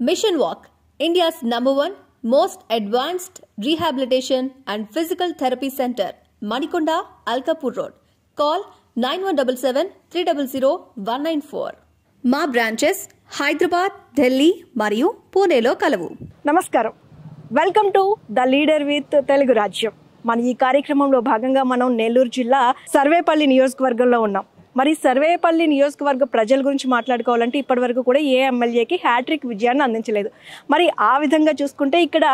Mission Walk, India's #1 most advanced rehabilitation and physical therapy center, Manikonda, Alkapur Road. Call 9177-300-194. మా branches Hyderabad, Delhi మరియు పూణేలో కలవు. నమస్కారం, welcome to the leader with Telugu రాజ్యం. మన ఈ కార్యక్రమంలో భాగంగా మనం నెల్లూరు జిల్లా సర్వేపల్లి నియోజకవర్గంలో ఉన్నాం. మరి సర్వేపల్లి నియోజకవర్గ ప్రజల గురించి మాట్లాడుకోవాలంటే ఇప్పటివరకు కూడా ఏ ఎమ్మెల్యేకి హ్యాట్రిక్ విజయాన్ని అందించలేదు. మరి ఆ విధంగా చూసుకుంటే ఇక్కడ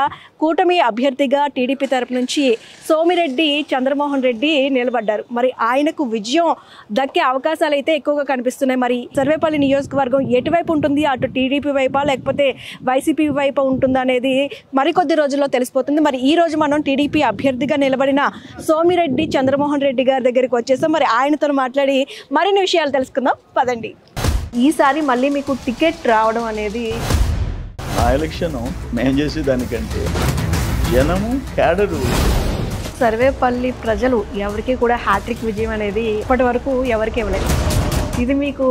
కూటమి అభ్యర్థిగా టీడీపీ తరపు నుంచి సోమిరెడ్డి చంద్రమోహన్ రెడ్డి నిలబడ్డారు. మరి ఆయనకు విజయం దక్కే అవకాశాలు అయితే ఎక్కువగా కనిపిస్తున్నాయి. మరి సర్వేపల్లి నియోజకవర్గం ఎటువైపు ఉంటుంది, అటు టీడీపీ వైపా లేకపోతే వైసీపీ వైపు ఉంటుందా అనేది మరికొద్ది రోజుల్లో తెలిసిపోతుంది. మరి ఈ రోజు మనం టీడీపీ అభ్యర్థిగా నిలబడిన సోమిరెడ్డి చంద్రమోహన్ రెడ్డి గారి దగ్గరికి వచ్చేసాం. మరి ఆయనతో మాట్లాడి మరిన్ని విషయాలు తెలుసుకుందాం, పదండి. ఈసారి మళ్ళీ మీకు టికెట్ రావడం అనేది నా ఎలక్షన్ మేము చేసే దానికంటే జనము క్యాడరు. సర్వేపల్లి ప్రజలు ఎవరికి కూడా హ్యాట్రిక్ విజయం అనేది ఇప్పటి వరకు ఎవరికి ఇవ్వలేదు. ఇది మీకు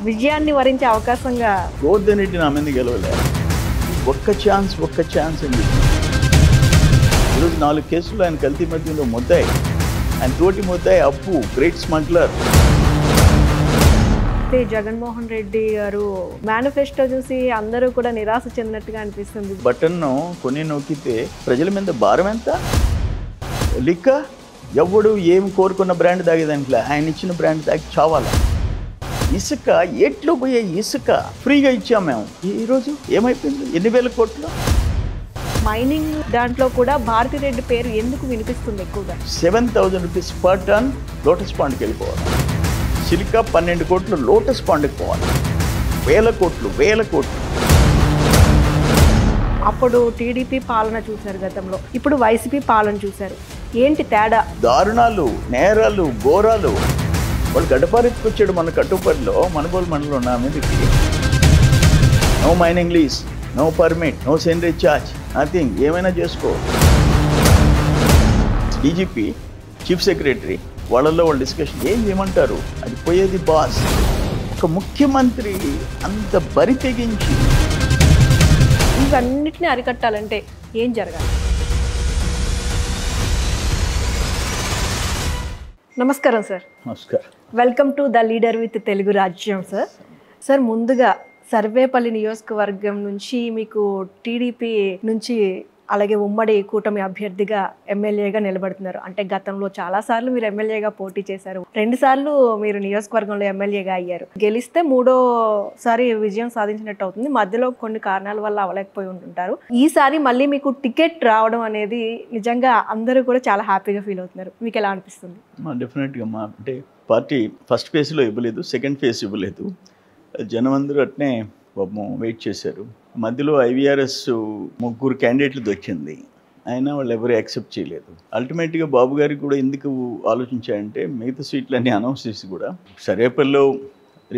విజయాన్ని వరించే అవకాశంగా గోర్ధనరెడ్డి నా మీద గెలవలే. ఒక్క ఛాన్స్ అని చెప్పి ఈరోజు 4 కేసులు ఆయన కల్తీ మధ్యలో ముద్దాయి, ఆయన తోటి ముద్దాయి అప్పు, గ్రేట్ స్మగ్లర్. జగన్మోహన్ రెడ్డి గారు మేనిఫెస్టో చూసి అందరూ కూడా నిరాశ చెందినట్టుగా అనిపిస్తుంది. బటన్ను కొని నొక్కితే ప్రజల మీద భారం ఎంత? లిక్క ఎవడు ఏం కోరుకున్న బ్రాండ్ తాగేదాంట్లో ఆయన ఇచ్చిన బ్రాండ్ తాగి చావాలి. ఇసుక ఏట్లో పోయే ఇసుక ఫ్రీగా ఇచ్చాం మేము. ఈరోజు ఏమైపోయింది? 8,000 కోట్లు. మైనింగ్ దాంట్లో కూడా భారతిరెడ్డి పేరు ఎందుకు వినిపిస్తుంది ఎక్కువగా? 7,000 రూపీస్ పర్ టన్ లోటస్ పాండ్కి వెళ్ళిపోవాలి. సిలికా 12 కోట్లు లోటస్ పాండ్కి పోవాలి. వేల కోట్లు. అప్పుడు టీడీపీ పాలన చూశారు గతంలో, ఇప్పుడు వైసీపీ పాలన చూశారు. ఏంటి తేడా? దారుణాలు, నేరాలు, ఘోరాలు. వాళ్ళు గడ్డపారెత్తుకొచ్చాడు మన కట్టుపడిలో, మనగోలు మండలం నా మీదకి. No mining lease, no permit, no సెండరీ ఛార్జ్, నథింగ్. ఏమైనా చేసుకో. డీజీపీ, చీఫ్ సెక్రటరీ వాళ్ళల్లో వాళ్ళు డిస్కషన్ ఏం చేయమంటారు, అది పోయేది బాస్. ఒక ముఖ్యమంత్రి అంత బరి తెగించి ఇవన్నిటిని అరికట్టాలంటే ఏం జరగాలి? నమస్కారం సార్. నమస్కారం. Welcome to the leader with Telugu రాజ్యం. సార్ ముందుగా సర్వేపల్లి నియోజకవర్గం నుంచి మీకు టీడీపీ నుంచి అలాగే ఉమ్మడి కూటమి అభ్యర్థిగా ఎమ్మెల్యేగా నిలబడుతున్నారు. అంటే గతంలో చాలాసార్లు మీరు ఎమ్మెల్యేగా పోటీ చేశారు, 2 సార్లు మీరు నియోజకవర్గంలో ఎమ్మెల్యేగా అయ్యారు. గెలిస్తే 3ఓసారి విజయం సాధించినట్టు అవుతుంది. మధ్యలో కొన్ని కారణాల వల్ల అవ్వలేకపోయి ఉంటుంటారు. ఈసారి మళ్ళీ మీకు టికెట్ రావడం అనేది నిజంగా అందరూ కూడా చాలా హ్యాపీగా ఫీల్ అవుతున్నారు. మీకు ఎలా అనిపిస్తుంది? డెఫినెట్గా అంటే పార్టీ ఫస్ట్ ఫేజ్లో ఇవ్వలేదు, సెకండ్ ఫేజ్ ఇవ్వలేదు. జనం అందరూ అట్నే వెయిట్ చేశారు. మధ్యలో ఐవీఆర్ఎస్ 3 క్యాండిడేట్లు దొరికింది, అయినా వాళ్ళు ఎవరు యాక్సెప్ట్ చేయలేదు. అల్టిమేట్గా బాబు గారికి కూడా ఎందుకు ఆలోచించాయంటే మిగతా సీట్లన్నీ అనౌన్స్ చేసి కూడా సర్వేపల్లిలో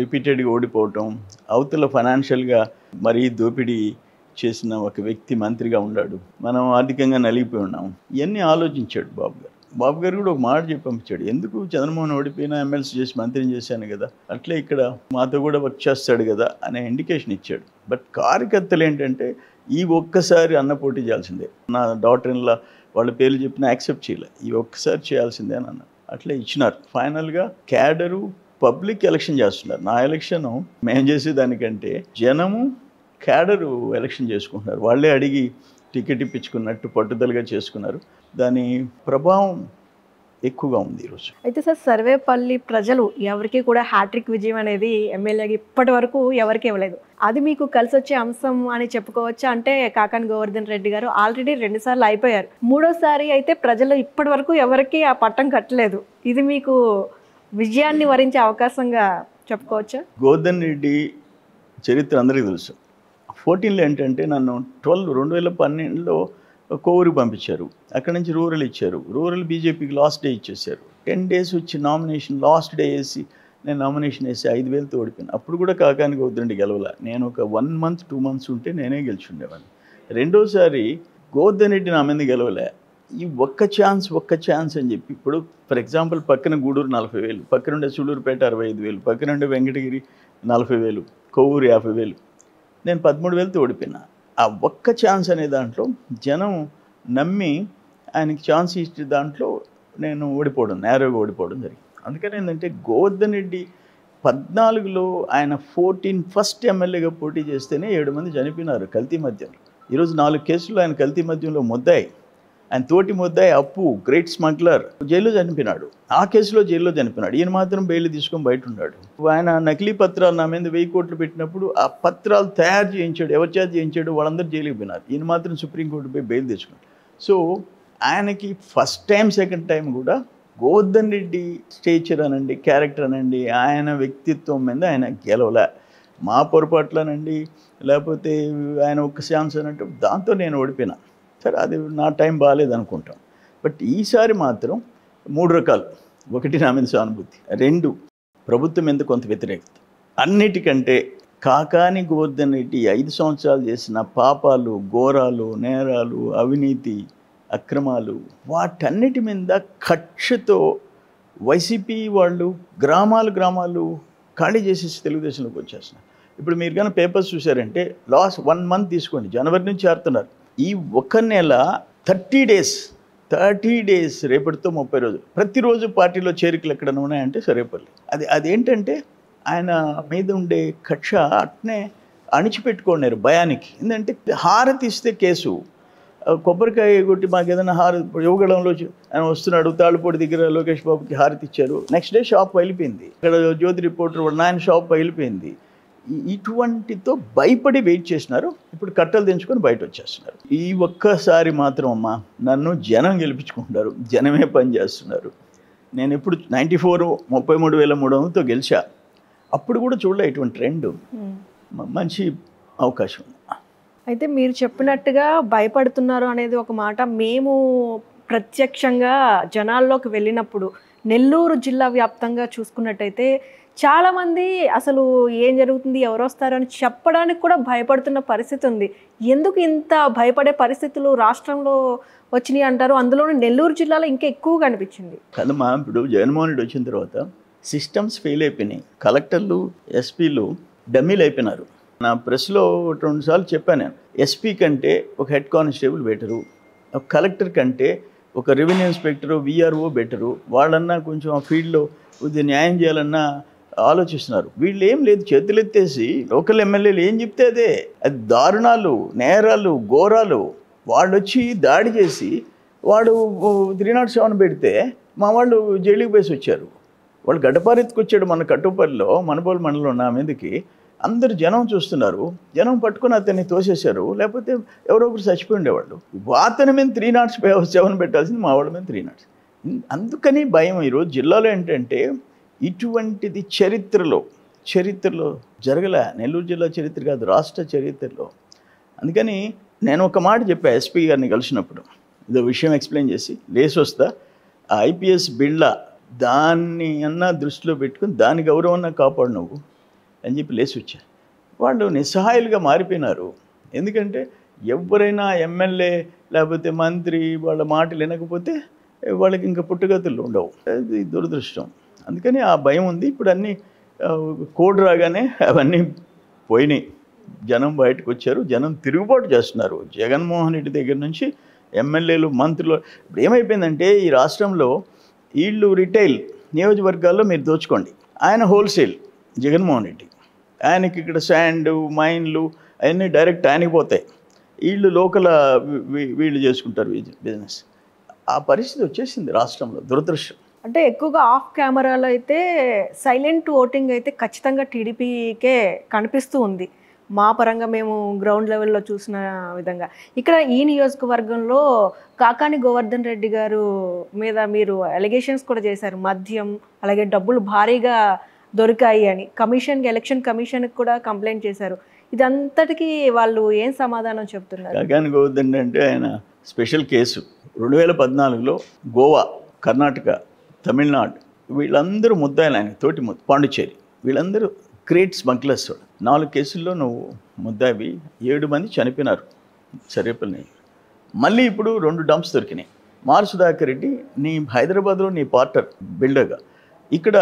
రిపీటెడ్గా ఓడిపోవటం, అవతల ఫైనాన్షియల్గా మరీ దోపిడీ చేసిన ఒక వ్యక్తి మంత్రిగా ఉన్నాడు, మనం ఆర్థికంగా నలిగిపోయి ఉన్నాం. ఇవన్నీ ఆలోచించాడు బాబు గారు. బాబు గారు కూడా ఒక మాట చెప్పి పంపించాడు, ఎందుకు చంద్రమోహన్ ఓడిపోయినా ఎమ్మెల్సీ చేసి మంత్రిని చేశాను కదా, అట్లే ఇక్కడ మాతో కూడా వర్క్ చేస్తాడు కదా అనే ఇండికేషన్ ఇచ్చాడు. బట్ కార్యకర్తలు ఏంటంటే ఈ ఒక్కసారి అన్న పోటీ చేయాల్సిందే, నా డాటర్ ఇన్లా వాళ్ళ పేర్లు చెప్పినా యాక్సెప్ట్ చేయలే, ఈ ఒక్కసారి చేయాల్సిందే అని అన్నారు. అట్లే ఇచ్చినారు. ఫైనల్గా క్యాడరు పబ్లిక్ ఎలక్షన్ చేస్తున్నారు. నా ఎలక్షన్ మేము చేసే దానికంటే జనము క్యాడరు ఎలక్షన్ చేసుకుంటున్నారు. వాళ్ళే అడిగి టికెట్ ఇప్పించుకున్నట్టు పట్టుదలగా చేసుకున్నారు. దాని ప్రభావం ఎక్కువగా ఉంది ఈరోజు. అయితే సార్, సర్వేపల్లి ప్రజలు ఎవరికి కూడా హ్యాట్రిక్ విజయం అనేది ఎమ్మెల్యేకి ఇప్పటి వరకు ఎవరికి ఇవ్వలేదు. అది మీకు కలిసి వచ్చే అంశం అని చెప్పుకోవచ్చు. అంటే కాకాని గోవర్ధన్ రెడ్డి గారు ఆల్రెడీ 2 సార్లు అయిపోయారు, 3ఓసారి అయితే ప్రజలు ఇప్పటి వరకు ఎవరికి ఆ పట్టం కట్టలేదు. ఇది మీకు విజయాన్ని వరించే అవకాశంగా చెప్పుకోవచ్చా? గోవర్ధన్ రెడ్డి చరిత్ర అందరికీ తెలుసు. 14లో ఏంటంటే నన్ను 2012లో కోవూరుకి పంపించారు, అక్కడి నుంచి రూరల్ ఇచ్చారు. రూరల్ బీజేపీకి లాస్ట్ డే ఇచ్చేసారు. 10 days వచ్చి నామినేషన్ లాస్ట్ డే వేసి నేను నామినేషన్ వేసి 5,000తో ఓడిపోయాను. అప్పుడు కూడా కాకాని గోవర్ధన్ రెడ్డి గెలవల. నేను ఒక 1 month 2 months ఉంటే నేనే గెలిచుండేవాడిని. రెండోసారి గోవర్ధన్ రెడ్డి నా మీద గెలవలే. ఈ ఒక్క ఛాన్స్ అని చెప్పి ఇప్పుడు ఫర్ ఎగ్జాంపుల్ పక్కన గూడూరు 40,000, పక్కనుండే సూళ్ళూరుపేట 65,000, పక్కనుండే వెంకటగిరి 40,000, కొవ్వూరు 50,000. నేను 13,000తో ఓడిపోయినా. ఆ ఒక్క ఛాన్స్ అనే దాంట్లో జనం నమ్మి ఆయనకి ఛాన్స్ ఇచ్చే దాంట్లో నేను నేరోగా ఓడిపోవడం జరిగింది. అందుకని ఏంటంటే గోవర్ధన్ రెడ్డి 14లో ఆయన ఫస్ట్ ఎమ్మెల్యేగా పోటీ చేస్తేనే 7 మంది చనిపోయినారు కల్తీ మద్యంలో. ఈరోజు 4 కేసులు ఆయన కల్తీ మద్యంలో ముద్దాయి. ఆయన తోటి ముద్దాయి అప్పు గ్రేట్ స్మగ్లర్ జైల్లో చనిపోయినాడు. ఆ కేసులో జైల్లో చనిపోయినాడు. ఈయన మాత్రం బెయిల్ తీసుకొని బయట ఉన్నాడు. ఆయన నకిలీ పత్రాలు నా మీద 1000 కోట్లు పెట్టినప్పుడు ఆ పత్రాలు తయారు చేయించాడు. ఎవరి చేత చేయించాడు? వాళ్ళందరూ జైలుకి పోయినారు. ఈయన మాత్రం సుప్రీంకోర్టు పోయి బెయిల్ తెచ్చుకున్నాడు. సో ఆయనకి ఫస్ట్ టైం సెకండ్ టైం కూడా గోవర్ధన్ రెడ్డి స్టేచర్ అనండి, క్యారెక్టర్ అనండి, ఆయన వ్యక్తిత్వం మీద ఆయన గెలవలే. మా పొరపాట్లనండి, లేకపోతే ఆయన ఒక్క ఛాన్స్ అన్నట్టు దాంతో నేను ఓడిపోయినా. సరే, అది నా టైం బాగాలేదనుకుంటాం. బట్ ఈసారి మాత్రం 3 రకాలు. 1 నా మీద సానుభూతి, 2 ప్రభుత్వం మీద కొంత వ్యతిరేకత. అన్నిటికంటే కాకాని గోవర్ధన్ రెడ్డి 5 సంవత్సరాలు చేసిన పాపాలు, ఘోరాలు, నేరాలు, అవినీతి, అక్రమాలు, వాటన్నిటి మీద కక్షతో వైసీపీ వాళ్ళు గ్రామాలు ఖాళీ చేసేసి తెలుగుదేశంలోకి వచ్చేస్తున్నారు. ఇప్పుడు మీరు కానీ పేపర్స్ చూసారంటే లాస్ట్ 1 మంత్ తీసుకోండి, జనవరి నుంచి ఆడుతున్నారు. ఈ 1 నెల 30 డేస్ రేపటితో 30 రోజులు. ప్రతిరోజు పార్టీలో చేరికలు ఎక్కడైనా ఉన్నాయంటే సరేపల్లి. అదేంటంటే ఆయన మీద ఉండే కక్ష అట్నే అణిచిపెట్టుకున్నారు భయానికి. ఎందుకంటే హారతి ఇస్తే కేసు, కొబ్బరికాయ కొట్టి మాకు ఏదైనా యువగడంలో ఆయన వస్తున్నాడు, తాళ్ళపూడి దగ్గర లోకేష్ బాబుకి హారతి ఇచ్చారు. నెక్స్ట్ డే షాప్ వెళ్ళిపోయింది. ఇక్కడ జ్యోతి రిపోర్టర్ నాయన షాప్ వెళ్ళిపోయింది. ఇటువంటితో భయపడి వెయిట్ చేసినారు. ఇప్పుడు కట్టలు తెంచుకొని బయట వచ్చేస్తున్నారు. ఈ ఒక్కసారి మాత్రం అమ్మా నన్ను జనం గెలిపించుకుంటారు, జనమే పని చేస్తున్నారు. నేను ఇప్పుడు 94 33,300తో గెలిచా. అప్పుడు కూడా చూడలే ఇటువంటి ట్రెండ్. మంచి అవకాశం. అయితే మీరు చెప్పినట్టుగా భయపడుతున్నారు అనేది ఒక మాట. మేము ప్రత్యక్షంగా జనాల్లోకి వెళ్ళినప్పుడు నెల్లూరు జిల్లా వ్యాప్తంగా చూసుకున్నట్టయితే చాలామంది అసలు ఏం జరుగుతుంది, ఎవరు వస్తారు అని చెప్పడానికి కూడా భయపడుతున్న పరిస్థితి ఉంది. ఎందుకు ఇంత భయపడే పరిస్థితులు రాష్ట్రంలో వచ్చినాయి అంటారు? అందులోనూ నెల్లూరు జిల్లాలో ఇంకా ఎక్కువగా అనిపించింది కదమ్మా. ఇప్పుడు జగన్మోహన్ రెడ్డి వచ్చిన తర్వాత సిస్టమ్స్ ఫెయిల్ అయిపోయినాయి. కలెక్టర్లు, ఎస్పీలు డమ్మీలు అయిపోయినారు. నా ప్రెస్లో 2 సార్లు చెప్పాను నేను, ఎస్పీ కంటే ఒక హెడ్ కానిస్టేబుల్ బెటరు, ఒక కలెక్టర్ కంటే ఒక రెవెన్యూ ఇన్స్పెక్టరు, విఆర్ఓ బెటరు. వాళ్ళన్నా కొంచెం ఆ ఫీల్డ్లో కొద్దిగా న్యాయం చేయాలన్నా ఆలోచిస్తున్నారు. వీళ్ళు ఏం లేదు, చేతులెత్తేసి లోకల్ ఎమ్మెల్యేలు ఏం చెప్తే అదే. అది దారుణాలు, నేరాలు, ఘోరాలు. వాళ్ళు వచ్చి దాడి చేసి వాడు 307 పెడితే మా వాళ్ళు జైలుకి పోసి వచ్చారు. వాళ్ళు గడ్డపారెత్తుకొచ్చాడు మన కట్టుపల్లిలో, మనబోలు మండలం నా మీదకి. అందరు జనం చూస్తున్నారు. జనం పట్టుకొని అతన్ని తోసేశారు. లేకపోతే ఎవరో ఒకరు చచ్చిపోయి ఉండేవాళ్ళు. అతని మీద 307 పెట్టాల్సింది మా వాళ్ళ మీద 300. అందుకని భయం. ఈరోజు జిల్లాలో ఏంటంటే ఇటువంటిది చరిత్రలో జరగలే. నెల్లూరు జిల్లా చరిత్ర కాదు, రాష్ట్ర చరిత్రలో. అందుకని నేను ఒక మాట చెప్పా ఎస్పీ గారిని కలిసినప్పుడు, ఇదో విషయం ఎక్స్ప్లెయిన్ చేసి లేసి వస్తా, ఆ ఐపీఎస్ బిళ్ళ దాన్ని అన్నా దృష్టిలో పెట్టుకుని దాని గౌరవాన్ని కాపాడు నువ్వు అని చెప్పి లేచి వచ్చారు. వాళ్ళు నిస్సహాయులుగా మారిపోయినారు. ఎందుకంటే ఎవరైనా ఎమ్మెల్యే లేకపోతే మంత్రి వాళ్ళ మాటలు వినకపోతే వాళ్ళకి ఇంకా పుట్టుగతులు ఉండవు. అది దురదృష్టం. అందుకని ఆ భయం ఉంది. ఇప్పుడు అన్నీ కోడ్ రాగానే అవన్నీ పోయినాయి. జనం బయటకు వచ్చారు. జనం తిరుగుబాటు చేస్తున్నారు. జగన్మోహన్ రెడ్డి దగ్గర నుంచి ఎమ్మెల్యేలు, మంత్రులు. ఇప్పుడు ఏమైపోయిందంటే ఈ రాష్ట్రంలో వీళ్ళు రిటైల్ నియోజకవర్గాల్లో మీరు దోచుకోండి, ఆయన హోల్సేల్. జగన్మోహన్ రెడ్డి ఆయనకి ఇక్కడ శాండ్, మైన్లు అవన్నీ డైరెక్ట్ ఆయనకి పోతాయి. వీళ్ళు లోకల్ వీళ్ళు చేసుకుంటారు బిజినెస్. ఆ పరిస్థితి వచ్చేసింది రాష్ట్రంలో. దురదృష్టం. అంటే ఎక్కువగా ఆఫ్ కెమెరాలో అయితే సైలెంట్ ఓటింగ్ అయితే ఖచ్చితంగా టీడీపీకే కనిపిస్తూ ఉంది. మా పరంగా మేము గ్రౌండ్ లెవెల్లో చూసిన విధంగా. ఇక్కడ ఈ నియోజకవర్గంలో కాకాని గోవర్ధన్ రెడ్డి గారు మీద మీరు అలిగేషన్స్ కూడా చేశారు. మద్యం అలాగే డబ్బులు భారీగా దొరికాయి అని ఎలక్షన్ కమిషన్కి కూడా కంప్లైంట్ చేశారు. ఇదంతటికీ వాళ్ళు ఏం సమాధానం చెప్తున్నారు? కాకాని గోవర్ధన్ అంటే ఆయన స్పెషల్ కేసు 2014లో గోవా, కర్ణాటక, తమిళనాడు వీళ్ళందరూ ముద్దాయిలు. ఆయన తోటి పాండిచ్చేరి వీళ్ళందరూ గ్రేట్ స్మగ్లర్స్. 4 కేసుల్లో నువ్వు ముద్దావి. 7 మంది చనిపోయినారు సరేపల్లి. మళ్ళీ ఇప్పుడు 2 డంప్స్ దొరికినాయి. మార్ సుధాకర్ రెడ్డి నీ హైదరాబాద్లో నీ పార్ట్నర్ బిల్డర్గా, ఇక్కడ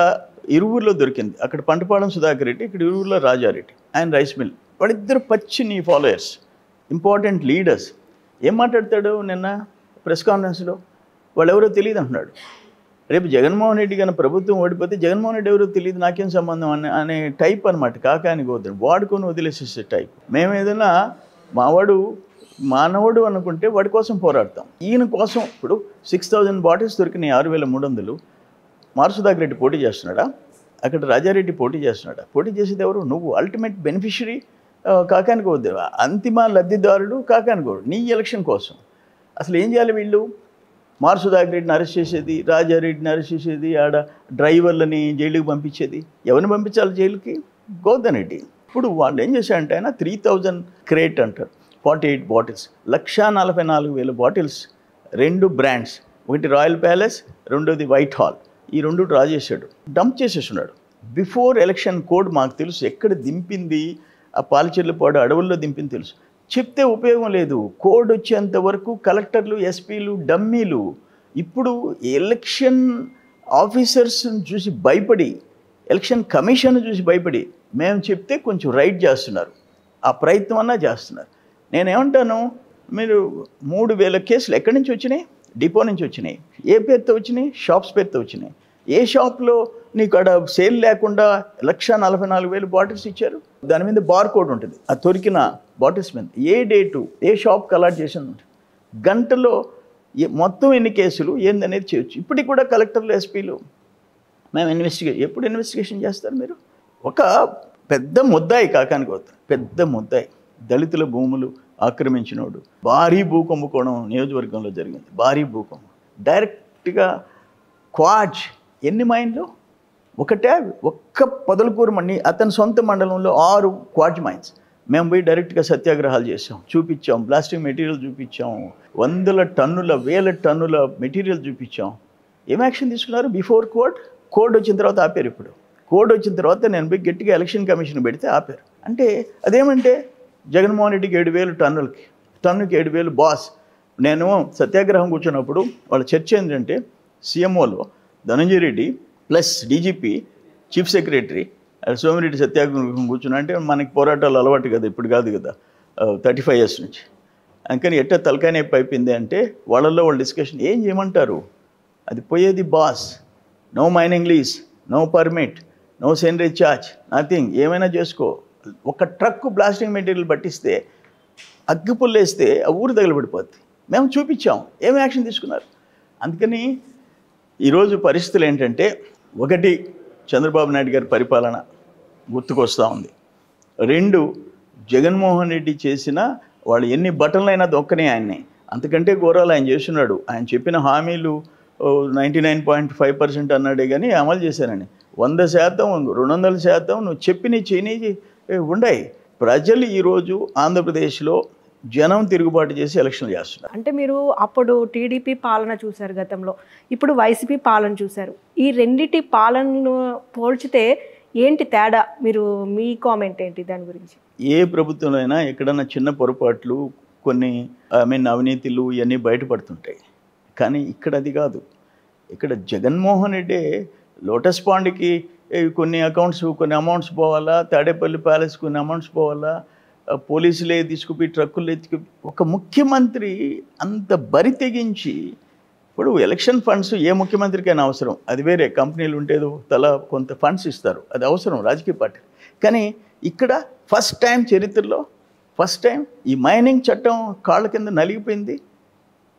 ఇరువురులో దొరికింది. అక్కడ పంటపాలెం సుధాకర్ రెడ్డి, ఇక్కడ ఇరువురులో రాజారెడ్డి. ఆయన రైస్ మిల్ వాళ్ళిద్దరు పచ్చిని ఫాలోయర్స్, ఇంపార్టెంట్ లీడర్స్. ఏం మాట్లాడతాడు నిన్న ప్రెస్ కాన్ఫరెన్స్లో? వాళ్ళు ఎవరో తెలియదు అంటున్నాడు. రేపు జగన్మోహన్ రెడ్డి కానీ ప్రభుత్వం ఓడిపోతే జగన్మోహన్ రెడ్డి ఎవరో తెలియదు, నాకేం సంబంధం అనే టైప్ అనమాట. కాకాని గోద్రం వాడుకొని వదిలేసేసే టైప్. మేము ఏదైనా మావాడు మానవుడు అనుకుంటే వాడి కోసం పోరాడతాం. ఈయన కోసం ఇప్పుడు 6,000 బాటిల్స్ దొరికినాయి, 6,300. మారుసుదాగ్ రెడ్డి పోటీ చేస్తున్నాడా? అక్కడ రాజారెడ్డి పోటీ చేస్తున్నాడా? పోటీ చేసేది ఎవరు? నువ్వు. అల్టిమేట్ బెనిఫిషరీ కాకాని గోద్రం, అంతిమ లబ్ధిదారుడు కాకాని గోద్రం నీ ఎలక్షన్ కోసం. అసలు ఏం చేయాలి వీళ్ళు? మారుసుదాగ్ రెడ్డిని అరెస్ట్ చేసేది, రాజారెడ్డిని అరెస్ట్ చేసేది, ఆడ డ్రైవర్లని జైలుకి పంపించేది. ఎవరిని పంపించాలి జైలుకి? గోవర్ధన్ రెడ్డి. ఇప్పుడు వాళ్ళు ఏం చేశారంటే ఆయన 3,000 క్రేట్ అంటారు, 48 బాటిల్స్, 1,44,000 బాటిల్స్, 2 బ్రాండ్స్, ఒకటి రాయల్ ప్యాలెస్, రెండోది వైట్ హాల్, ఈ 2 డ్రా చేశాడు, డంప్ చేసేస్తున్నాడు. బిఫోర్ ఎలక్షన్ కోడ్ మాకు తెలుసు ఎక్కడ దింపింది, ఆ పాలచెర్లపాడు అడవుల్లో దింపింది తెలుసు. చెప్తే ఉపయోగం లేదు. కోడ్ వచ్చేంత వరకు కలెక్టర్లు, ఎస్పీలు డమ్మీలు. ఇప్పుడు ఎలక్షన్ ఆఫీసర్స్ని చూసి భయపడి, ఎలక్షన్ కమిషన్ చూసి భయపడి మేము చెప్తే కొంచెం రైట్ చేస్తున్నారు, ఆ ప్రయత్నం అన్నా చేస్తున్నారు. నేనేమంటాను, మీరు 3,000 కేసులు ఎక్కడి నుంచి వచ్చినాయి? డిపో నుంచి వచ్చినాయి. ఏ పేరుతో వచ్చినాయి? షాప్స్ పేరుతో వచ్చినాయి. ఏ షాప్లో నీకు అక్కడ సేల్ లేకుండా 1,44,000 బాటిల్స్ ఇచ్చారు? దాని మీద బార్ కోడ్ ఉంటుంది, ఆ దొరికిన బాటిల్స్ మీద ఏ డేటు, ఏ షాప్కి అలాట్ చేసింది ఉంటుంది. గంటలో మొత్తం ఎన్ని కేసులు ఏందనేది చేయొచ్చు. ఇప్పటికి కూడా కలెక్టర్లు, ఎస్పీలు మేము ఎప్పుడు ఇన్వెస్టిగేషన్ చేస్తారు మీరు? ఒక పెద్ద ముద్దాయి కాకాని గోత్రం, పెద్ద ముద్దాయి, దళితుల భూములు ఆక్రమించినోడు. భారీ భూకుంభకోణం నియోజకవర్గంలో జరిగింది, భారీ భూకంపం. డైరెక్ట్గా క్వాడ్జ్ ఎన్ని మైన్లు? ఒక్క పొదలకూరు మండి, అతని సొంత మండలంలో 6 క్వాడ్జ్ మైన్స్. మేము పోయి డైరెక్ట్గా సత్యాగ్రహాలు చేసాం, చూపించాం, బ్లాస్టింగ్ మెటీరియల్ చూపించాం, 100 టన్నుల 1000 టన్నుల మెటీరియల్ చూపించాం. ఏం యాక్షన్ తీసుకున్నారు? బిఫోర్ కోడ్ వచ్చిన తర్వాత ఆపారు. ఇప్పుడు కోడ్ వచ్చిన తర్వాత నేను పోయి గట్టిగా ఎలక్షన్ కమిషన్ పెడితే ఆపారు. అంటే అదేమంటే జగన్మోహన్ రెడ్డికి 7,000 టన్నులకి, టన్నుకి 7,000 బాస్. నేను సత్యాగ్రహం కూర్చున్నప్పుడు వాళ్ళ చర్చ ఏంటంటే, సీఎంఓలో Dhananjaya Reddy plus DGP, chief secretary Somireddy సత్యాగ్రహం కూర్చున్నా. అంటే మనకి పోరాటాలు అలవాటు కదా, ఇప్పుడు కాదు కదా, 35 years నుంచి. అందుకని ఎట్ట తలకాయ నొప్పి అయిపోయింది అంటే వాళ్ళల్లో వాళ్ళు డిస్కషన్ ఏం చేయమంటారు? అది పోయేది boss, no mining lease, no permit, no seigniorage charge, nothing. ఏమైనా చేసుకో. ఒక ట్రక్ బ్లాస్టింగ్ మెటీరియల్ పట్టిస్తే, అగ్గిపుల్లు వేస్తే ఆ ఊరు తగలబడిపోద్ది. మేము చూపించాం, ఏం యాక్షన్ తీసుకున్నారు? అందుకని ఈరోజు పరిస్థితులు ఏంటంటే, ఒకటి చంద్రబాబు నాయుడు గారి పరిపాలన గుర్తుకొస్తూ ఉంది. 2 జగన్మోహన్ రెడ్డి చేసిన వాళ్ళు ఎన్ని బటన్లైనా దొక్కనే ఆయన్ని, అంతకంటే ఘోరాలు ఆయన చేస్తున్నాడు. ఆయన చెప్పిన హామీలు 99.5% అన్నాడే కానీ అమలు చేశానని. 100%, 200% నువ్వు చెప్పిన చేయని ఉండయి. ప్రజలు ఈరోజు ఆంధ్రప్రదేశ్లో జనం తిరుగుబాటు చేసి ఎలక్షన్లు చేస్తున్నారు. అంటే మీరు అప్పుడు టీడీపీ పాలన చూశారు గతంలో, ఇప్పుడు వైసీపీ పాలన చూశారు. ఈ రెండిటి పాలనను పోల్చితే ఏంటి తేడా? మీరు మీ కామెంట్ ఏంటి దాని గురించి? ఏ ప్రభుత్వంలో అయినా ఎక్కడన్నా చిన్న పొరపాట్లు, కొన్ని అవినీతిలు ఇవన్నీ బయటపడుతుంటాయి. కానీ ఇక్కడ అది కాదు. ఇక్కడ జగన్మోహన్ రెడ్డి లోటస్ పాండ్కి కొన్ని అమౌంట్స్ పోవాలా, తాడేపల్లి ప్యాలెస్ కొన్ని అమౌంట్స్ పోవాలా, పోలీసులే తీసుకుపోయి ట్రక్కులు ఎత్తుకు, ఒక ముఖ్యమంత్రి అంత బరి తెగించి. ఇప్పుడు ఎలక్షన్ ఫండ్స్ ఏ ముఖ్యమంత్రికైనా అవసరం, అది వేరే. కంపెనీలు ఉంటేదో తల కొంత ఫండ్స్ ఇస్తారు, అది అవసరం రాజకీయ పార్టీ. కానీ ఇక్కడ ఫస్ట్ టైం చరిత్రలో ఈ మైనింగ్ చట్టం కాళ్ళ కింద నలిగిపోయింది.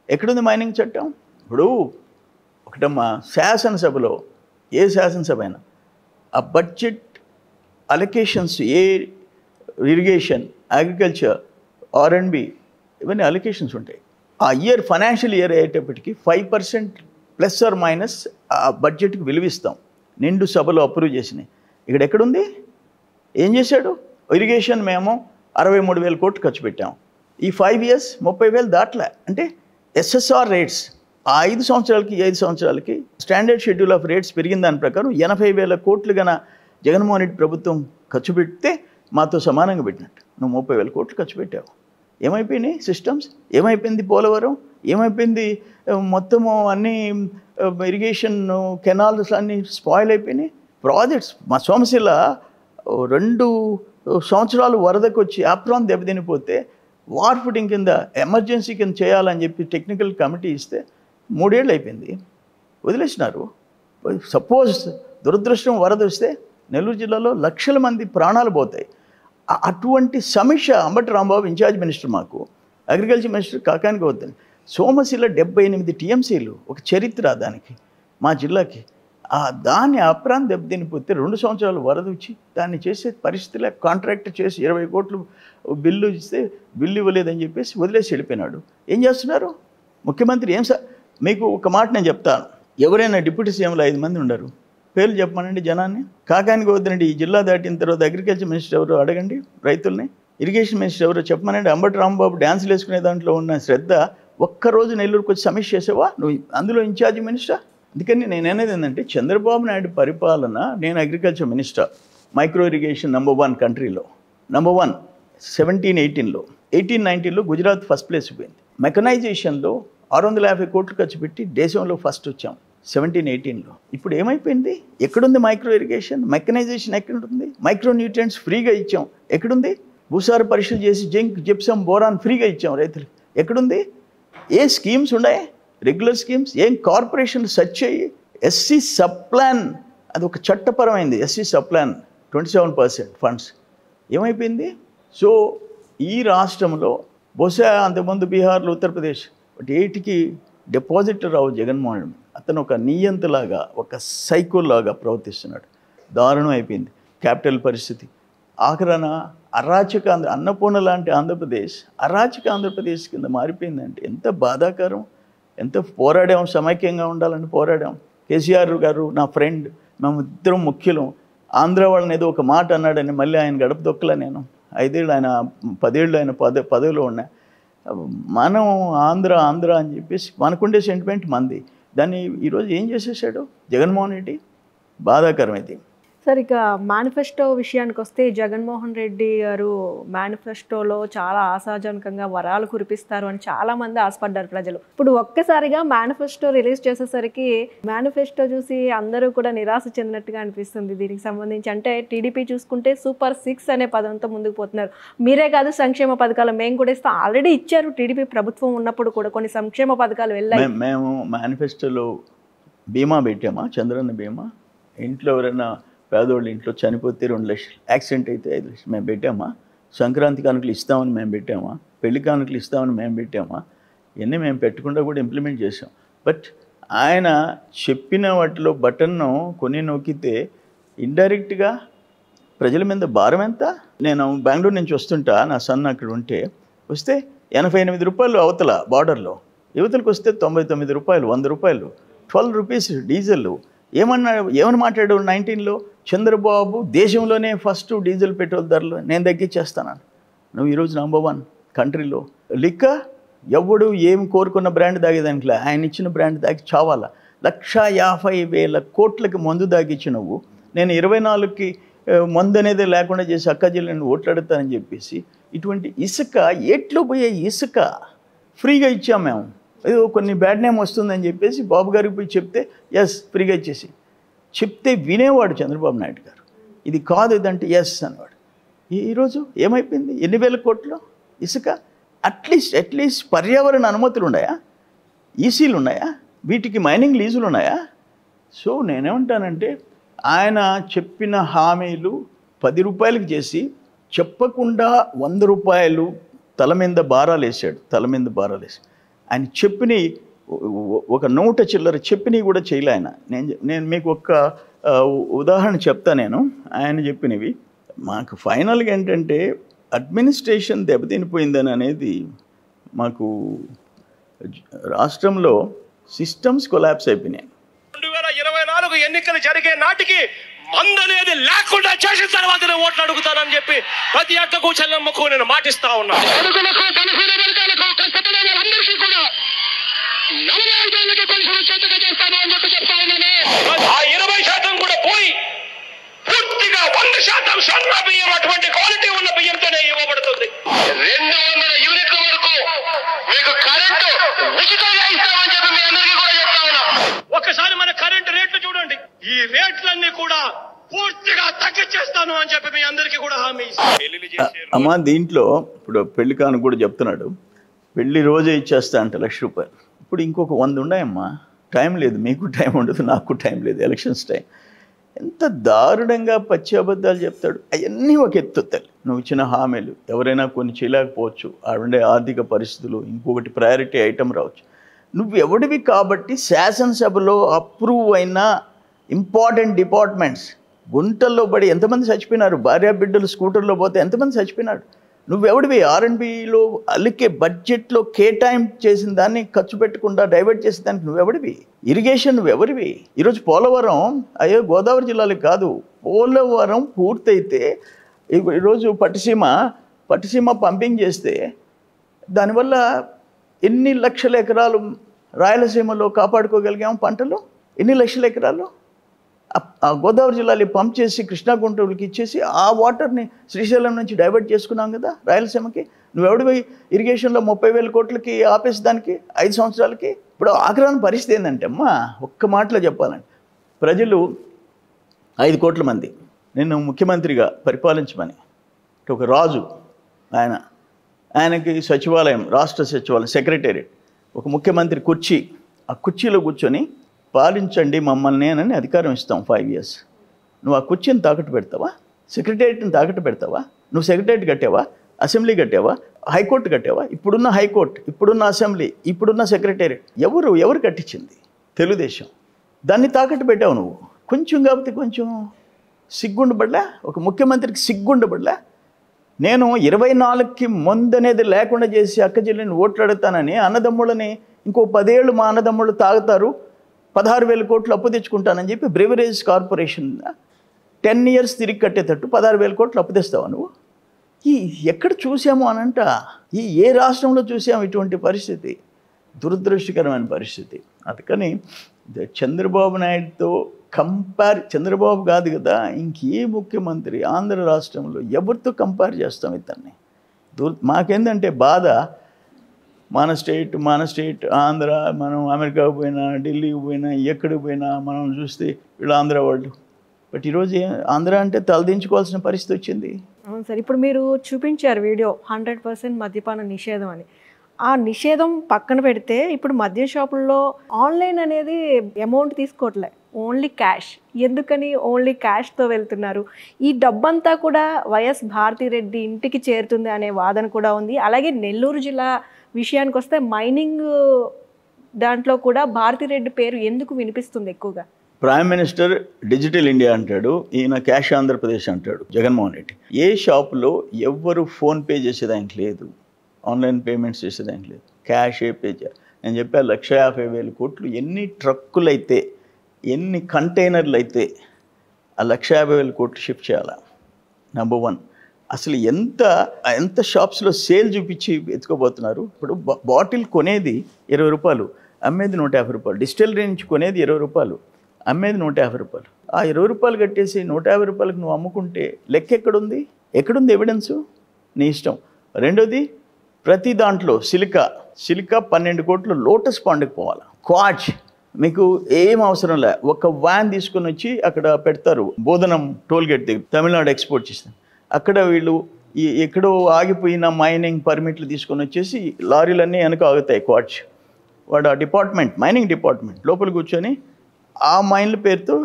ఎక్కడుంది మైనింగ్ చట్టం? ఇప్పుడు ఒకటమ్మా, శాసనసభలో ఏ శాసనసభ అయినా ఆ బడ్జెట్ అలొకేషన్స్, ఏ ఇరిగేషన్, అగ్రికల్చర్, R&B ఇవన్నీ అలొకేషన్స్ ఉంటాయి. ఆ ఫైనాన్షియల్ ఇయర్ అయ్యేటప్పటికి 5% ± ఆ బడ్జెట్కి విలువిస్తాం. నిండు సభలో అప్రూవ్ చేసినాయి. ఇక్కడ ఎక్కడుంది? ఏం చేశాడు? ఇరిగేషన్ మేము 63,000 కోట్లు ఖర్చు పెట్టాం. ఈ 5 years 30,000 దాట్లే. అంటే SSR రేట్స్ ఆ 5 సంవత్సరాలకి స్టాండర్డ్ షెడ్యూల్ ఆఫ్ రేట్స్ పెరిగిన దాని ప్రకారం 80,000 కోట్లు గన జగన్మోహన్ రెడ్డి ప్రభుత్వం ఖర్చు పెడితే మాతో సమానంగా పెట్టినట్టు. నువ్వు 30,000 కోట్లు ఖర్చు పెట్టావు. ఏమైపోయినాయి సిస్టమ్స్? ఏమైపోయింది పోలవరం? ఏమైపోయింది మొత్తము? అన్నీ ఇరిగేషన్ కెనాల్స్ అన్నీ స్పాయిల్ అయిపోయినాయి. ప్రాజెక్ట్స్ మా సోమశిల 2 సంవత్సరాలు వరదకు వచ్చి ఆప్రాన్ దెబ్బతినిపోతే వార్ ఫుటింగ్ కింద ఎమర్జెన్సీ కింద చేయాలని చెప్పి టెక్నికల్ కమిటీ ఇస్తే 3 ఏళ్ళు అయిపోయింది, వదిలేసినారు. సపోజ్ దురదృష్టం వరద వస్తే నెల్లూరు జిల్లాలో లక్షల మంది ప్రాణాలు పోతాయి. అటువంటి సమీక్ష అంబటి రాంబాబు ఇన్ఛార్జ్ మినిస్టర్, మాకు అగ్రికల్చర్ మినిస్టర్ కాకానికి వద్దని. సోమశిల 78 టీఎంసీలు, ఒక చరిత్ర దానికి మా జిల్లాకి. దాన్ని అప్రాన్ దెబ్బతినిపోతే 2 సంవత్సరాలు వరద వచ్చి దాన్ని చేసే పరిస్థితిలో కాంట్రాక్ట్ చేసి 20 కోట్లు బిల్లు ఇస్తే బిల్లు ఇవ్వలేదని చెప్పేసి వదిలేసి వెళ్ళిపోయినాడు. ఏం చేస్తున్నారు ముఖ్యమంత్రి? మీకు ఒక మాట నేను చెప్తాను, ఎవరైనా డిప్యూటీ సీఎంలు 5 మంది ఉండరు, పేర్లు చెప్పమనండి జనాన్ని. కాకానికి వద్దండి, ఈ జిల్లా దాటిన తర్వాత అగ్రికల్చర్ మినిస్టర్ ఎవరు అడగండి, రైతుల్ని. ఇరిగేషన్ మినిస్టర్ ఎవరో చెప్పమనండి. అంబటి రాంబాబు డ్యాన్సులు వేసుకునే దాంట్లో ఉన్న శ్రద్ధ ఒక్కరోజు నెల్లూరుకు వచ్చి సమీక్ష చేసావా నువ్వు? అందులో ఇన్ఛార్జ్ మినిస్టర్. అందుకని నేను అనేది ఏంటంటే, చంద్రబాబు నాయుడు పరిపాలన, నేను agriculture minister, micro irrigation number 1 కంట్రీలో, నంబర్ 1 17-18లో, 18-19లో గుజరాత్ ఫస్ట్ ప్లేస్ పోయింది. మెకనైజేషన్లో 650 కోట్లు ఖర్చు పెట్టి దేశంలో ఫస్ట్ వచ్చాం 17-18లో. ఇప్పుడు ఏమైపోయింది? ఎక్కడుంది మైక్రో ఇరిగేషన్? మెకనైజేషన్ ఎక్కడుంది? మైక్రో న్యూట్రియంట్స్ ఫ్రీగా ఇచ్చాం, ఎక్కడుంది? భూసార పరీక్షలు చేసి జింక్, జిప్సం, బోరాన్ ఫ్రీగా ఇచ్చాం రైతులు, ఎక్కడుంది? ఏ స్కీమ్స్ ఉన్నాయి? రెగ్యులర్ స్కీమ్స్ ఏం? కార్పొరేషన్లు సెర్చ్ అయ్యి ఎస్సీ సబ్ ప్లాన్, అది ఒక చట్టపరమైంది. ఎస్సీ సబ్ ప్లాన్ 27% ఫండ్స్ ఏమైపోయింది? సో ఈ రాష్ట్రంలో బహుశా అంతకుముందు బీహార్లో, ఉత్తరప్రదేశ్, బట్ 8కి డిపాజిట్ రావు జగన్మోహన్ రెడ్డి. అతను ఒక నియంతలాగా, ఒక సైకోలాగా ప్రవర్తిస్తున్నాడు. దారుణం అయిపోయింది క్యాపిటల్ పరిస్థితి. ఆఖరణ అరాచక అన్నపూర్ణ లాంటి ఆంధ్రప్రదేశ్ అరాచక ఆంధ్రప్రదేశ్ కింద మారిపోయిందంటే ఎంత బాధాకరం. ఎంత పోరాడాం, సమైక్యంగా ఉండాలని పోరాడాం. కేసీఆర్ గారు నా ఫ్రెండ్, మేము ఇద్దరం ముఖ్యులం. ఆంధ్ర వాళ్ళని ఏదో ఒక మాట అన్నాడని మళ్ళీ ఆయన గడప దొక్కలా. నేను 5 ఏళ్ళు, ఆయన 10 ఏళ్ళు ఆయన పదవిలో ఉన్నా. మనం ఆంధ్ర అని చెప్పేసి మనకుండే సెంటిమెంట్ మంది. దాన్ని ఈరోజు ఏం చేసేసాడు జగన్మోహన్ రెడ్డి? బాధాకరం ఇది. సార్, ఇక మేనిఫెస్టో విషయానికి వస్తే, జగన్మోహన్ రెడ్డి గారు మేనిఫెస్టోలో చాలా ఆశాజనకంగా వరాలు కురిపిస్తారు అని చాలామంది ఆశపడ్డారు ప్రజలు. ఇప్పుడు ఒక్కసారిగా మేనిఫెస్టో రిలీజ్ చేసేసరికి మేనిఫెస్టో చూసి అందరూ కూడా నిరాశ చెందినట్టుగా అనిపిస్తుంది. దీనికి సంబంధించి అంటే టీడీపీ చూసుకుంటే సూపర్ 6 అనే పదంతో ముందుకు పోతున్నారు. మీరే కాదు, సంక్షేమ పథకాలు మేము కూడా ఇస్తాం, ఆల్రెడీ ఇచ్చారు. టీడీపీ ప్రభుత్వం ఉన్నప్పుడు కూడా కొన్ని సంక్షేమ పథకాలు వెళ్ళాయి. మేము మేనిఫెస్టోలో బీమా పెట్టామా? చంద్రన్న బీమా. ఇంట్లో ఎవరైనా పేదోళ్ళు ఇంట్లో చనిపోతే 2 లక్షలు, యాక్సిడెంట్ అయితే 5 లక్షలు మేము పెట్టామా? సంక్రాంతి కానుకలు ఇస్తామని మేము పెట్టామా? పెళ్లి కానుకలు ఇస్తామని మేము పెట్టామా? ఇవన్నీ మేము పెట్టకుండా కూడా ఇంప్లిమెంట్ చేసాం. బట్ ఆయన చెప్పిన వాటిలో బటన్ను కొన్ని నొక్కితే ఇండైరెక్ట్గా ప్రజల మీద భారం ఎంత? నేను బెంగళూరు నుంచి వస్తుంటా, నా సన్ అక్కడ వస్తే 88 రూపాయలు అవతల బార్డర్లో, యువతలకు వస్తే 99 రూపాయలు, 100 రూపాయలు, 12 రూపీస్ డీజిల్. ఏమని మాట్లాడాడు 19లో? చంద్రబాబు దేశంలోనే ఫస్ట్ డీజిల్ పెట్రోల్ ధరలు నేను తగ్గించేస్తాను. నువ్వు ఈరోజు నంబర్ 1 కంట్రీలో. లిక్క ఎవడు ఏం కోరుకున్న బ్రాండ్ తాగేదానికి, ఆయన ఇచ్చిన బ్రాండ్ తాగి చావాలా. 1,50,000 కోట్లకి మందు తాగిచ్చి నువ్వు, నేను 24కి మందు అనేది లేకుండా చేసి అక్క జిల్లాని ఓట్లాడతానని చెప్పేసి, ఇటువంటి ఇసుక, ఏట్లో పోయే ఇసుక ఫ్రీగా ఇచ్చాం మేము. ఏదో కొన్ని బ్యాడ్ నేమ్ వస్తుందని చెప్పేసి బాబు గారికి పోయి చెప్తే ఎస్ ఫ్రీగా ఇచ్చేసి, చెప్తే వినేవాడు చంద్రబాబు నాయుడు గారు. ఇది కాదు ఇదంటే ఎస్ అనేవాడు. ఈరోజు ఏమైపోయింది? ఎన్ని వేల కోట్లు ఇసుక. అట్లీస్ట్ పర్యావరణ అనుమతులు ఉన్నాయా? ఈసీలు ఉన్నాయా? వీటికి మైనింగ్ లీజులు ఉన్నాయా? సో నేనేమంటానంటే, ఆయన చెప్పిన హామీలు 10 రూపాయలకి చేసి చెప్పకుండా 100 రూపాయలు తల మీద భారాలు వేసాడు. ఆయన చెప్పిన ఒక 100 చిల్లర చెప్పినవి కూడా చేయలే ఆయన. నేను మీకు ఒక ఉదాహరణ చెప్తా. ఆయన చెప్పినవి మాకు ఫైనల్గా ఏంటంటే, అడ్మినిస్ట్రేషన్ దెబ్బతినిపోయిందని అనేది మాకు రాష్ట్రంలో సిస్టమ్స్ కొలాప్స్ అయిపోయినాయి. 2024 ఎన్నికలు జరిగే నాటికి మందు అనేది లేకుండా చేసిన తర్వాత నేను ఓట్లు అడుగుతానని చెప్పి ప్రతి అక్కకు చెల్లెమ్మకు నేను మాటిస్తా ఉన్నాను. ఆ 20% కూడా పోయి పూర్తిగా 100% సన్న బియ్యం, అటువంటి క్వాలిటీ ఉన్న బియ్యంతోనే ఇవ్వబడుతుంది. 200 యూనిట్ల వరకు మీకు కరెంటు ఉచితంగా ఇస్తామని చెప్పి మీ అందరికీ కూడా చెప్తా ఉన్నా. ఒకసారి మన కరెంటు రేట్లు చూడండి. ఈ రేట్లన్నీ కూడా పూర్తిగా తగ్గించేస్తాను అని చెప్పి మీ అందరికీ కూడా హామీ ఇస్తాను. అమ్మ దీంట్లో ఇప్పుడు పెళ్లి కాను కూడా చెప్తున్నాడు, పెళ్లి రోజే ఇచ్చేస్తా అంటే ₹1,00,000. ఇప్పుడు ఇంకొక 100 ఉన్నాయమ్మా. టైం లేదు, మీకు టైం ఉండదు, నాకు టైం లేదు, ఎలక్షన్స్ టైం. ఎంత దారుణంగా పచ్చి అబద్ధాలు చెప్తాడు. అవన్నీ ఒక ఎత్తు తల్లి. నువ్వు ఇచ్చిన హామీలు ఎవరైనా కొన్ని చేయలేకపోవచ్చు, ఉండే ఆర్థిక పరిస్థితులు, ఇంకొకటి ప్రయారిటీ ఐటమ్ రావచ్చు. నువ్వు ఎవడివి కాబట్టి శాసనసభలో అప్రూవ్ అయిన ఇంపార్టెంట్ డిపార్ట్మెంట్స్ గుంటల్లో పడి ఎంతమంది చచ్చిపోయినారు, భార్యా బిడ్డలు స్కూటర్లో పోతే ఎంతమంది చచ్చిపోయినాడు. నువ్వెవడివి R&Bలో అలికే బడ్జెట్లో కేటాయింపు చేసిన దాన్ని ఖర్చు పెట్టకుండా డైవర్ట్ చేసిన దానికి నువ్వెవడివి? ఇరిగేషన్ నువ్వెవరివి? ఈరోజు పోలవరం అయ్యో గోదావరి జిల్లాలకు కాదు, పోలవరం పూర్తయితే ఈరోజు పట్టిసీమ పంపింగ్ చేస్తే దానివల్ల ఎన్ని లక్షల ఎకరాలు రాయలసీమలో కాపాడుకోగలిగాము పంటలు, ఎన్ని లక్షల ఎకరాలు ఆ గోదావరి జిల్లాలో పంప్ చేసి కృష్ణా గుంటూరుకి ఇచ్చేసి ఆ వాటర్ని శ్రీశైలం నుంచి డైవర్ట్ చేసుకున్నాం కదా రాయలసీమకి. నువ్వెవడివి ఇరిగేషన్లో 30,000 కోట్లకి ఆపేసి దానికి 5 సంవత్సరాలకి? ఇప్పుడు ఆఖరాని పరిస్థితి ఏంటంటే అమ్మా, ఒక్క మాటలో చెప్పాలంటే ప్రజలు 5 కోట్ల మంది నిన్ను ముఖ్యమంత్రిగా పరిపాలించమని, ఒక రాజు ఆయనకి సచివాలయం, రాష్ట్ర సచివాలయం, సెక్రటేరియట్, ఒక ముఖ్యమంత్రి కుర్చీ, ఆ కుర్చీలో కూర్చొని పాలించండి మమ్మల్ని అని అధికారం ఇస్తాం 5 years. నువ్వు ఆ కుర్చీని తాకట్టు పెడతావా? సెక్రటేరియట్ని తాకట్టు పెడతావా? నువ్వు సెక్రటేరియట్ కట్టావా? అసెంబ్లీ కట్టావా? హైకోర్టు కట్టావా? ఇప్పుడున్న హైకోర్టు, ఇప్పుడున్న అసెంబ్లీ, ఇప్పుడున్న సెక్రటేరియట్ ఎవరు కట్టించింది? తెలుగుదేశం. దాన్ని తాకట్టు పెట్టావు నువ్వు. కొంచెం కాబట్టి కొంచెం సిగ్గుండబడలే? ఒక ముఖ్యమంత్రికి సిగ్గుండబడలే? నేను 24కి ముందనేది లేకుండా చేసి అక్క చెల్లిని ఓట్లు అడుగుతానని అన్నదమ్ముళ్ళని ఇంకో 10 ఏళ్ళు మా అన్నదమ్ముళ్ళు తాగుతారు, 16,000 కోట్లు అప్పు తెచ్చుకుంటానని చెప్పి బ్రెవరేజ్ కార్పొరేషన్ 10 years తిరిగి కట్టేటట్టు 16,000 కోట్లు అప్పు తెస్తావా నువ్వు? ఎక్కడ చూసాము అనంట, ఏ రాష్ట్రంలో చూసాము ఇటువంటి పరిస్థితి? దురదృష్టకరమైన పరిస్థితి. అందుకని చంద్రబాబు నాయుడుతో చంద్రబాబు కాదు కదా, ఇంకే ముఖ్యమంత్రి ఆంధ్ర రాష్ట్రంలో ఎవరితో కంపేర్ చేస్తాం ఇతన్ని? మాకేందంటే బాధ, మన స్టేట్ ఆంధ్ర, మనం అమెరికాకు పోయినా, ఢిల్లీకి పోయినా, ఎక్కడికి పోయినా మనం చూస్తే వీళ్ళు ఆంధ్ర వాళ్ళు. బట్ ఈరోజు ఆంధ్ర అంటే తలదించుకోవాల్సిన పరిస్థితి వచ్చింది. అవును సార్, ఇప్పుడు మీరు చూపించారు వీడియో 100% మద్యపాన నిషేధం అని. ఆ నిషేధం పక్కన పెడితే ఇప్పుడు మద్యం షాపుల్లో ఆన్లైన్ అనేది అమౌంట్ తీసుకోవట్లే, ఓన్లీ క్యాష్. ఎందుకని ఓన్లీ క్యాష్తో వెళ్తున్నారు? ఈ డబ్బంతా కూడా వైఎస్ భారతిరెడ్డి ఇంటికి చేరుతుంది అనే వాదన కూడా ఉంది. అలాగే నెల్లూరు జిల్లా విషయానికి వస్తే మైనింగ్ దాంట్లో కూడా భారతిరెడ్డి పేరు ఎందుకు వినిపిస్తుంది ఎక్కువగా? ప్రైమ్ మినిస్టర్ డిజిటల్ ఇండియా అంటాడు, ఈయన క్యాష్ ఆంధ్రప్రదేశ్ అంటాడు జగన్మోహన్ రెడ్డి. ఏ షాపులో ఎవ్వరు ఫోన్పే చేసేదానికి లేదు, ఆన్లైన్ పేమెంట్స్ చేసేదానికి లేదు, క్యాషే పే చేయాలి. నేను చెప్పా 1,50,000 కోట్లు ఎన్ని ట్రక్కులు అయితే, ఎన్ని కంటైనర్లు అయితే ఆ 1,50,000 కోట్లు షిఫ్ట్ చేయాలా? నెంబర్ 1. అసలు ఎంత షాప్స్లో సేల్ చూపించి ఎత్తుకోబోతున్నారు. ఇప్పుడు బాటిల్ కొనేది ₹20, అమ్మేది ₹150. డిస్టిలరీ నుంచి కొనేది ₹20, అమ్మేది ₹150. ఆ ₹20 కట్టేసి ₹150కి నువ్వు అమ్ముకుంటే లెక్క ఎక్కడుంది? ఎవిడెన్సు? నీ ఇష్టం. రెండోది, ప్రతి దాంట్లో సిలికా 12 కోట్లు లోటస్ పాండ్కి పోవాలి. క్వాచ్ మీకు ఏం అవసరం లే, ఒక వ్యాన్ తీసుకొని వచ్చి అక్కడ పెడతారు. బోధనం టోల్గేట్ దగ్గర తమిళనాడు ఎక్స్పోర్ట్ చేస్తాను. అక్కడ వీళ్ళు ఎక్కడో ఆగిపోయిన మైనింగ్ పర్మిట్లు తీసుకొని వచ్చేసి లారీలన్నీ వెనక ఆగుతాయి. క్వాచ్ వాడు ఆ డిపార్ట్మెంట్, మైనింగ్ డిపార్ట్మెంట్ లోపల కూర్చొని ఆ మైన్ల పేరుతో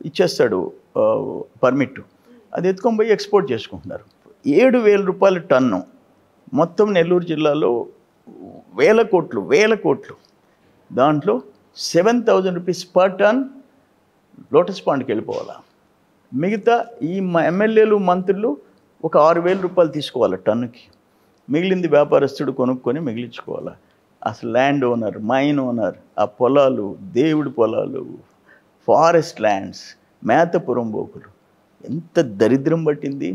ఇచ్చేస్తాడు పర్మిట్. అది ఎత్తుకొని పోయి ఎక్స్పోర్ట్ చేసుకుంటున్నారు. ₹7,000 టన్ను. మొత్తం నెల్లూరు జిల్లాలో వేల కోట్లు. దాంట్లో ₹7,000 పర్ టన్ లోటస్ పాండ్కి వెళ్ళిపోవాలా. మిగతా ఈ ఎమ్మెల్యేలు మంత్రులు ఒక ₹6,000 తీసుకోవాలి టన్నుకి. మిగిలింది వ్యాపారస్తుడు కొనుక్కొని మిగిలించుకోవాలా. అసలు ల్యాండ్ ఓనర్, మైన్ ఓనర్, ఆ పొలాలు, దేవుడి పొలాలు, ఫారెస్ట్ ల్యాండ్స్, మేతపురం బోకులు, ఎంత దరిద్రం పట్టింది.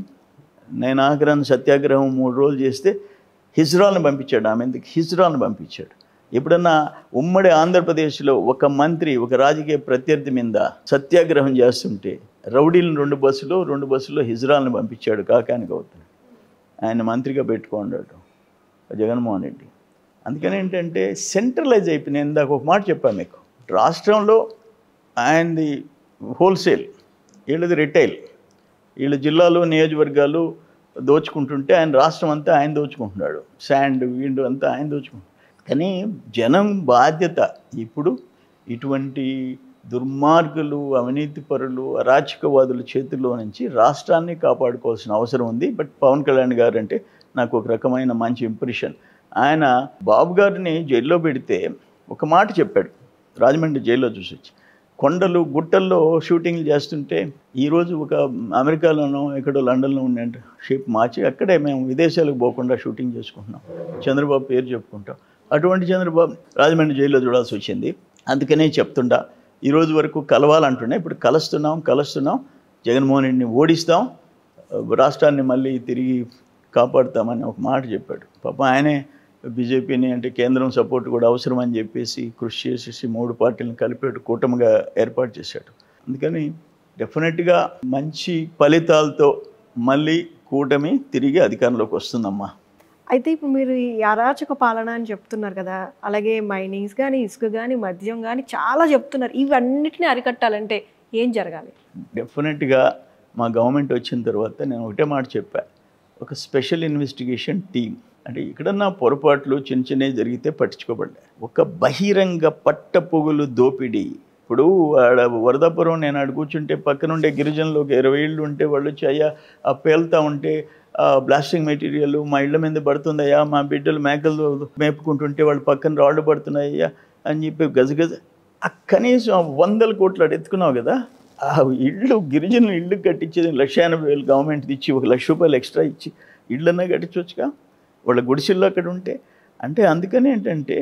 నేను ఆగ్రహాన్ని సత్యాగ్రహం 3 రోజులు చేస్తే హిజ్రాల్ని పంపించాడు. ఆమె ఎందుకు హిజ్రాల్ని పంపించాడు? ఎప్పుడన్నా ఉమ్మడి ఆంధ్రప్రదేశ్లో ఒక మంత్రి, ఒక రాజకీయ ప్రత్యర్థి మీద సత్యాగ్రహం చేస్తుంటే రౌడీలను 2 బస్సులో హిజ్రాల్ని పంపించాడు కాకానికి అవుతాడు. ఆయన మంత్రిగా పెట్టుకున్నాడు జగన్మోహన్ రెడ్డి. అందుకని ఏంటంటే సెంట్రలైజ్ అయిపోయింది. నేను ఇందాక ఒక మాట చెప్పాను మీకు, రాష్ట్రంలో ఆయనది హోల్సేల్, వీళ్ళది రిటైల్. వీళ్ళ జిల్లాలు, నియోజకవర్గాలు దోచుకుంటుంటే ఆయన రాష్ట్రం అంతా ఆయన దోచుకుంటున్నాడు, శాండ్ విండ్ అంతా ఆయన దోచుకుంటున్నాడు. కానీ జనం బాధ్యత ఇప్పుడు ఇటువంటి దుర్మార్గులు, అవినీతిపరులు, అరాచకవాదుల చేతుల్లో నుంచి రాష్ట్రాన్ని కాపాడుకోవాల్సిన అవసరం ఉంది. బట్ పవన్ కళ్యాణ్ గారు అంటే నాకు ఒక రకమైన మంచి ఇంప్రెషన్. ఆయన బాబు గారిని జైల్లో పెడితే ఒక మాట చెప్పాడు, రాజమండ్రి జైల్లో చూసి వచ్చి, కొండలు గుట్టల్లో షూటింగ్లు చేస్తుంటే ఈరోజు ఒక అమెరికాలోనో ఎక్కడో లండన్లో ఉండే షేప్ మార్చి అక్కడే మేము విదేశాలకు పోకుండా షూటింగ్ చేసుకుంటున్నాం, చంద్రబాబు పేరు చెప్పుకుంటాం. అటువంటి చంద్రబాబు రాజమండ్రి జైల్లో చూడాల్సి వచ్చింది. అందుకనే చెప్తుండా, ఈరోజు వరకు కలవాలంటున్నా, ఇప్పుడు కలుస్తున్నాం, జగన్మోహన్ రెడ్డిని ఓడిస్తాం, రాష్ట్రాన్ని మళ్ళీ తిరిగి కాపాడుతామని ఒక మాట చెప్పాడు. పాప ఆయనే బీజేపీని అంటే కేంద్రం సపోర్ట్ కూడా అవసరం అని చెప్పేసి కృషి చేసేసి 3 పార్టీలను కలిపాడు, కూటమిగా ఏర్పాటు చేశాడు. అందుకని డెఫినెట్గా మంచి ఫలితాలతో మళ్ళీ కూటమి తిరిగి అధికారంలోకి వస్తుందమ్మా. అయితే ఇప్పుడు మీరు ఈ అరాచక పాలన అని చెప్తున్నారు కదా, అలాగే మైనింగ్స్ కానీ, ఇసుక కానీ, మద్యం కానీ చాలా చెప్తున్నారు. ఇవన్నిటిని అరికట్టాలంటే ఏం జరగాలి? డెఫినెట్గా మా గవర్నమెంట్ వచ్చిన తర్వాత నేను ఒకటే మాట చెప్పా, ఒక స్పెషల్ ఇన్వెస్టిగేషన్ టీం. అంటే ఇక్కడన్నా పొరపాట్లు చిన్నవి జరిగితే పట్టించుకోబడ్డాయి. ఒక బహిరంగ పట్టపొగులు దోపిడీ. ఇప్పుడు ఆడ వరదాపురం నేను ఆడ కూర్చుంటే పక్కనుండే గిరిజనులు ఒక 20 ఇళ్ళు ఉంటే వాళ్ళు వచ్చి, అయ్యా ఆ పేలుతూ ఉంటే బ్లాస్టింగ్ మెటీరియల్ మా ఇళ్ళ మీద పడుతుందయ్యా, మా బిడ్డలు మేకలు మేపుకుంటుంటే వాళ్ళు పక్కన రాళ్ళు పడుతున్నాయ్యా అని చెప్పి గజగజ కనీసం 100 కోట్లు ఎత్తుకున్నావు కదా. ఆ ఇళ్ళు గిరిజనులు ఇళ్ళు కట్టించేది 1,80,000 గవర్నమెంట్ ఇచ్చి 1,00,000 రూపాయలు ఎక్స్ట్రా ఇచ్చి ఇళ్ళన్నా కట్టించవచ్చుగా వాళ్ళ గుడిసెల్లో అక్కడ ఉంటే. అంటే అందుకని ఏంటంటే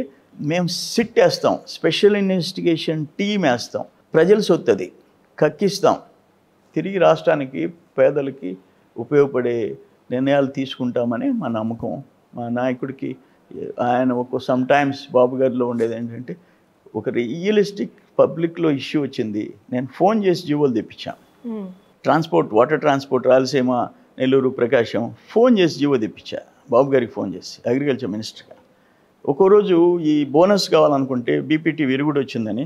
మేము సిట్ వేస్తాం, స్పెషల్ ఇన్వెస్టిగేషన్ టీం వేస్తాం, ప్రజల సొత్తది కక్కిస్తాం, తిరిగి రాష్ట్రానికి పేదలకి ఉపయోగపడే నిర్ణయాలు తీసుకుంటామని మా నమ్మకం. మా నాయకుడికి ఆయన సమ్ టైమ్స్ బాబు గారిలో ఉండేది ఏంటంటే ఒక రియలిస్టిక్ పబ్లిక్లో ఇష్యూ వచ్చింది, నేను ఫోన్ చేసి జీవోలు తెప్పించాను. Transport, water transport Rayalaseema, Nellore, Prakasam phone చేసి జీవో తెప్పించా బాబు గారికి ఫోన్ చేసి అగ్రికల్చర్ మినిస్టర్గా. ఒక్కో రోజు ఈ బోనస్ కావాలనుకుంటే బీపీటీ విరుగుడు వచ్చిందని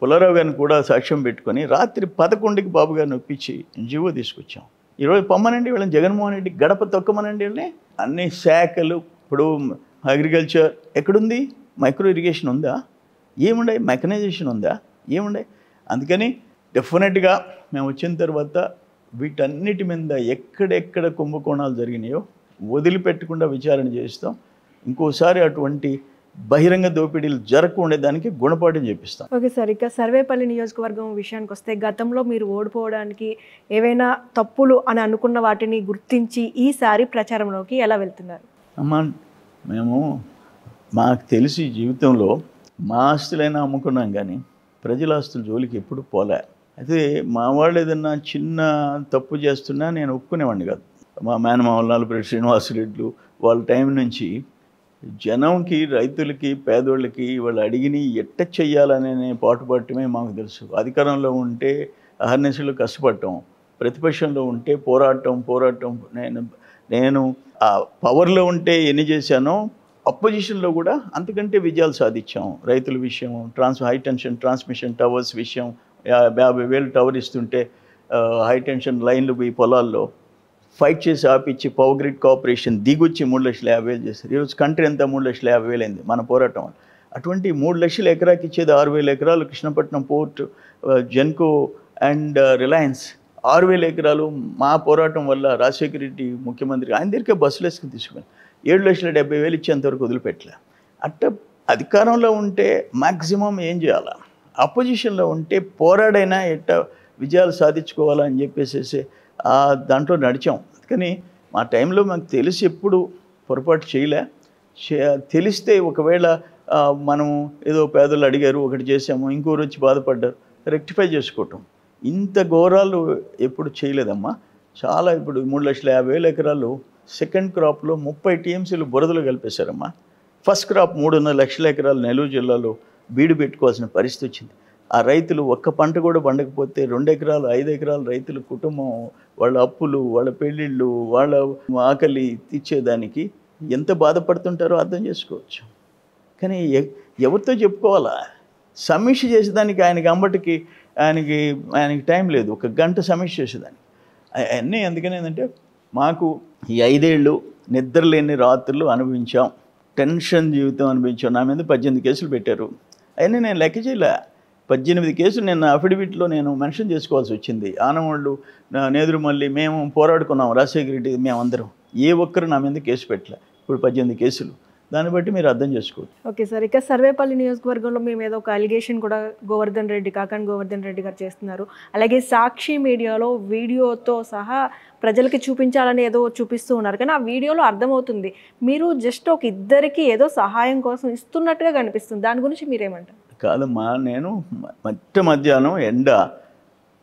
పుల్లారావు గారిని కూడా సాక్ష్యం పెట్టుకొని రాత్రి 11కి బాబు గారిని ఒప్పించి జీవో తీసుకొచ్చాం. ఈరోజు పొమ్మనండి వీళ్ళని, జగన్మోహన్ రెడ్డి గడప తొక్కమనండి వీళ్ళని. అన్ని శాఖలు ఇప్పుడు అగ్రికల్చర్ ఎక్కడుంది, మైక్రో ఇరిగేషన్ ఉందా, ఏముండే మెకనైజేషన్ ఉందా, ఏముండే. అందుకని డెఫినెట్గా మేము వచ్చిన తర్వాత వీటన్నిటి మీద ఎక్కడెక్కడ కుంభకోణాలు జరిగినాయో వదిలిపెట్టకుండా విచారణ చేస్తాం. ఇంకోసారి అటువంటి బహిరంగ దోపిడీలు జరగకుండా దానికి గుణపాఠం చేపిస్తాం. ఓకే సార్, ఇక సర్వేపల్లి నియోజకవర్గం విషయానికి వస్తే గతంలో మీరు ఓడిపోవడానికి ఏవైనా తప్పులు అని అనుకున్న వాటిని గుర్తించి ఈసారి ప్రచారంలోకి ఎలా వెళ్తున్నారు? అమ్మా, మేము మాకు తెలిసి జీవితంలో మా ఆస్తులైనా అమ్ముకున్నాం కానీ ప్రజల ఆస్తుల జోలికి ఎప్పుడు పోలే. అయితే మా వాళ్ళు ఏదన్నా చిన్న తప్పు చేస్తున్నా నేను ఒప్పుకునేవాడిని కాదు. మా మేనమామలు నలుగురు శ్రీనివాసరెడ్లు వాళ్ళ టైం నుంచి జనంకి, రైతులకి, పేదోళ్ళకి వాళ్ళు అడిగిని ఎట్ట చెయ్యాలనే పాటుపడటమే మాకు తెలుసు. అధికారంలో ఉంటే అహర్నిశలు కష్టపడటం, ప్రతిపక్షంలో ఉంటే పోరాటం. నేను ఆ పవర్లో ఉంటే ఎన్ని చేశానో అపోజిషన్లో కూడా అంతకంటే విజయాలు సాధించాం. రైతుల విషయం, హై టెన్షన్ ట్రాన్స్మిషన్ టవర్స్ విషయం, 50,000 టవర్ ఇస్తుంటే హై టెన్షన్ లైన్లు పోయి పొలాల్లో ఫైట్ చేసి ఆపిచ్చి పవర్ గ్రిడ్ కార్పొరేషన్ దిగొచ్చి 3,50,000 చేశారు. ఈరోజు కంట్రీ అంతా 3,50,000 అయింది మన పోరాటం. అటువంటి 3 లక్షల ఎకరాకి ఇచ్చేది 6,000 ఎకరాలు Krishnapatnam port, Genco and Reliance. 6,000 ఎకరాలు మా పోరాటం వల్ల రాజశేఖర రెడ్డి ముఖ్యమంత్రి ఆయన దగ్గరికే బస్సులు వేసుకుని తీసుకుని 7,70,000 ఇచ్చేంతవరకు వదిలిపెట్టలే. అట్ట అధికారంలో ఉంటే మ్యాక్సిమం ఏం చేయాలా, అపోజిషన్లో ఉంటే పోరాడైనా ఎట్ట విజయాలు సాధించుకోవాలా అని చెప్పేసి దాంట్లో నడిచాం. కానీ మా టైంలో మాకు తెలిసి ఎప్పుడు పొరపాటు చేయలే. తెలిస్తే ఒకవేళ మనం ఏదో పేదలు అడిగారు ఒకటి చేసాము, ఇంకోరు వచ్చి బాధపడ్డారు, రెక్టిఫై చేసుకోవటం. ఇంత ఘోరాలు ఎప్పుడు చేయలేదమ్మా. చాలా ఇప్పుడు 3,50,000 ఎకరాలు సెకండ్ క్రాప్లో 30 టీఎంసీలు బురదలు కలిపేశారమ్మా. ఫస్ట్ క్రాప్ 3.5 లక్షల ఎకరాలు నెల్లూరు జిల్లాలో బీడు పెట్టుకోవాల్సిన పరిస్థితి వచ్చింది. ఆ రైతులు ఒక్క పంట కూడా పండకపోతే 2 ఎకరాలు 5 ఎకరాలు రైతుల కుటుంబం, వాళ్ళ అప్పులు, వాళ్ళ పెళ్ళిళ్ళు, వాళ్ళ ఆకలి తీర్చేదానికి ఎంత బాధపడుతుంటారో అర్థం చేసుకోవచ్చు. కానీ ఎవరితో చెప్పుకోవాలా? సమీక్ష చేసేదానికి ఆయనకి టైం లేదు. 1 గంట సమీక్ష చేసేదానికి అన్నీ. అందుకని ఏంటంటే మాకు ఈ 5 ఏళ్ళు నిద్రలేని రాత్రులు అనుభవించాం, టెన్షన్ జీవితం అనుభవించాం. నా మీద 18 కేసులు పెట్టారు. అయినా నేను లెక్క చేయలే. 18 కేసులు నేను అఫిడవిట్లో నేను మెన్షన్ చేసుకోవాల్సి వచ్చింది. ఆనవాళ్ళు, నేదురుమల్లి, మేము పోరాడుకున్నాం, రాజశేఖర రెడ్డి, మేమందరం. ఏ ఒక్కరు నా మీద కేసు పెట్టలే. ఇప్పుడు 18 కేసులు. దాన్ని బట్టి మీరు అర్థం చేసుకోవచ్చు. ఓకే సార్, ఇక సర్వేపల్లి నియోజకవర్గంలో మేము ఏదో ఒక అలిగేషన్ కూడా కాకాని గోవర్ధన్ రెడ్డి గారు చేస్తున్నారు. అలాగే సాక్షి మీడియాలో వీడియోతో సహా ప్రజలకి చూపించాలని ఏదో చూపిస్తూ ఉన్నారు. కానీ ఆ వీడియోలో అర్థమవుతుంది మీరు జస్ట్ ఒక ఇద్దరికి ఏదో సహాయం కోసం ఇస్తున్నట్టుగా కనిపిస్తుంది. దాని గురించి మీరేమంటారు? కాదమ్మా, నేను మధ్యాహ్నం ఎండ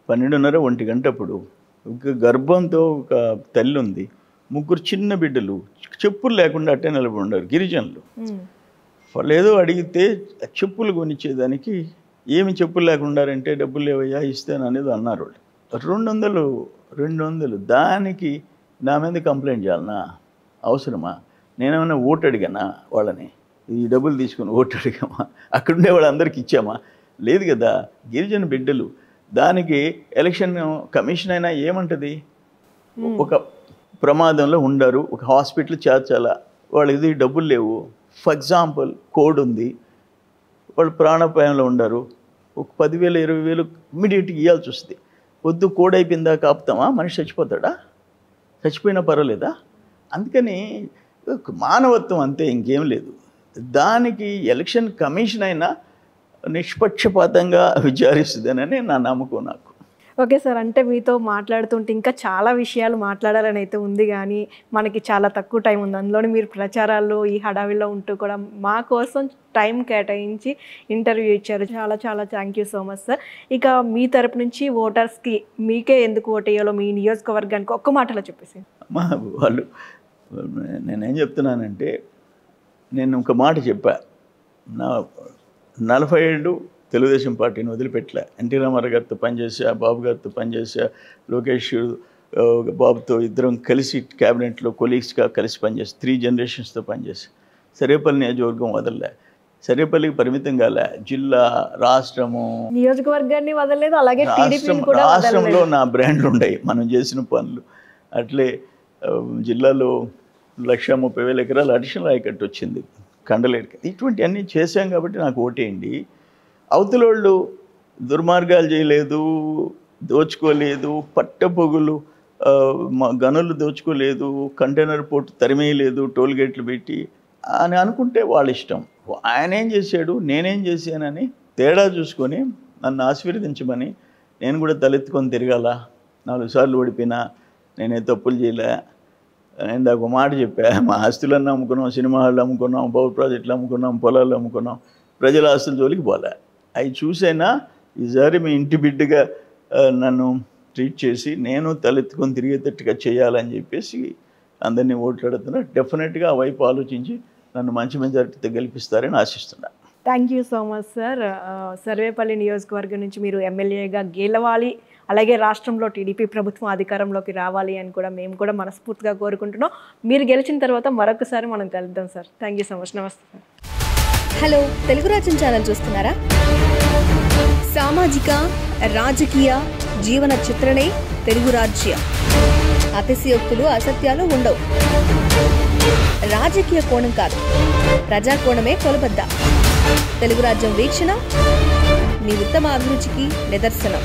12:30 1 గంటప్పుడు ఒక గర్భంతో ఒక తల్లి ఉంది, 3 చిన్న బిడ్డలు, చెప్పులు లేకుండా అట్టే నిలబడి ఉన్నారు గిరిజనులు. వాళ్ళు ఏదో అడిగితే చెప్పులు కొనిచ్చేదానికి ఏమి చెప్పులు లేకుండారంటే డబ్బులు లేవయ్యా ఇస్తాను అనేది అన్నారు. వాళ్ళు 200 దానికి నా మీద కంప్లైంట్ చేయాలనా? అవసరమా? నేనేమైనా ఓటు అడిగానా వాళ్ళని? ఈ డబ్బులు తీసుకుని ఓటు అడిగామా? అక్కడుండే వాళ్ళందరికీ ఇచ్చామా? లేదు కదా. గిరిజన బిడ్డలు, దానికి ఎలక్షన్ కమిషన్ అయినా ఏమంటుంది? ఒక ప్రమాదంలో ఉండరు, ఒక హాస్పిటల్ చేర్చాలా, వాళ్ళకి డబ్బులు లేవు, ఫర్ ఎగ్జాంపుల్ కోడ్ ఉంది, వాళ్ళు ప్రాణాపాయంలో ఉండరు, ఒక 10,000 20,000 ఇమ్మీడియట్గా ఇవ్వాల్సి వస్తుంది. వద్దు, కోడ్ అయిపోయిందా కాపుతామా? మనిషి చచ్చిపోతాడా? చచ్చిపోయినా పర్వాలేదా? అందుకని మానవత్వం అంతే, ఇంకేం లేదు. దానికి ఎలక్షన్ కమిషన్ అయినా నిష్పక్షపాతంగా విచారిస్తుందనని నా నమ్మకం నాకు. ఓకే సార్, అంటే మీతో మాట్లాడుతుంటే ఇంకా చాలా విషయాలు మాట్లాడాలని అయితే ఉంది, కానీ మనకి చాలా తక్కువ టైం ఉంది. అందులోని మీరు ప్రచారాల్లో ఈ హడావిలో ఉంటూ కూడా మా కోసం టైం కేటాయించి ఇంటర్వ్యూ ఇచ్చారు. చాలా చాలా thank you so much sir. ఇక మీ తరపు నుంచి ఓటర్స్కి మీకే ఎందుకు ఓటేయాలో మీ నియోజకవర్గానికి ఒక్క మాటలో చెప్పేసి. వాళ్ళు నేనేం చెప్తున్నానంటే, నేను ఒక మాట చెప్పా, నా 40 ఏళ్ళు తెలుగుదేశం పార్టీని వదిలిపెట్టలే. ఎన్టీ రామారావు గారితో పనిచేసా, బాబు గారితో పనిచేసా, లోకేష్ బాబుతో ఇద్దరం కలిసి క్యాబినెట్లో కొలీగ్స్గా కలిసి పనిచేసి 3 జనరేషన్స్తో పనిచేసి సర్వేపల్లి నియోజకవర్గం వదలలే. సర్వేపల్లికి పరిమితం కాలే, జిల్లా, రాష్ట్రము, నియోజకవర్గాన్ని వదలలేదు, అలాగే రాష్ట్రంలో నా బ్రాండ్లు ఉన్నాయి మనం చేసిన పనులు. అట్లే జిల్లాలో 130,000 ఎకరాలు అడిషనల్ ఆయకట్టు వచ్చింది, కండలేరుకి. ఇటువంటి అన్నీ చేశాం కాబట్టి నాకు ఓటేయండి. అవతలోళ్ళు దుర్మార్గాలు చేయలేదు, దోచుకోలేదు, పట్టపొగులు గనులు దోచుకోలేదు, కంటైనర్ పోర్టు తరిమేయలేదు, టోల్ గేట్లు పెట్టి అని అనుకుంటే వాళ్ళ ఇష్టం. ఆయన ఏం చేశాడు, నేనేం చేశానని తేడా చూసుకొని నన్ను ఆశీర్వదించమని నేను కూడా తలెత్తుకొని తిరగాల. 4 సార్లు ఓడిపోయినా నేనే తప్పులు చేయలే. నేను ఒక మాట చెప్పా, మా ఆస్తులన్నీ అమ్ముకున్నాం, సినిమా హాళ్ళు అమ్ముకున్నాం, పవర్ ప్రాజెక్టులు అమ్ముకున్నాం, పొలాలు అమ్ముకున్నాం, ప్రజల ఆస్తుల జోలికి పోలే. అవి చూసైనా ఈసారి మీ ఇంటి బిడ్డగా నన్ను ట్రీట్ చేసి నేను తలెత్తుకొని తిరిగేటట్టుగా చేయాలని చెప్పేసి అందరినీ ఓట్లాడుతున్నా. డెఫినెట్గా ఆ వైపు ఆలోచించి నన్ను మంచి మెజారిటీతో గెలిపిస్తారని ఆశిస్తున్నా. Thank you so much sir. Sarvepalli నియోజకవర్గం నుంచి మీరు ఎమ్మెల్యేగా గెలవాలి, అలాగే రాష్ట్రంలో టీడీపీ ప్రభుత్వం అధికారంలోకి రావాలి అని కూడా మేము కూడా మనస్ఫూర్తిగా కోరుకుంటున్నాం. మీరు గెలిచిన తర్వాత మరొకసారి మనం కలుద్దాం sir. Thank you so much. నమస్తే సార్. హలో, తెలుగు రాజ్యం ఛానల్ చూస్తున్నారా? సామాజిక రాజకీయ జీవన చిత్రణే తెలుగు రాజ్యం. అతిశయోక్తులు అసత్యాలు ఉండవు. రాజకీయ కోణం కాదు, ప్రజా కోణమే కొలబద్ద. తెలుగు రాజ్యం వీక్షణ మీ ఉత్తమ అభిరుచికి నిదర్శనం.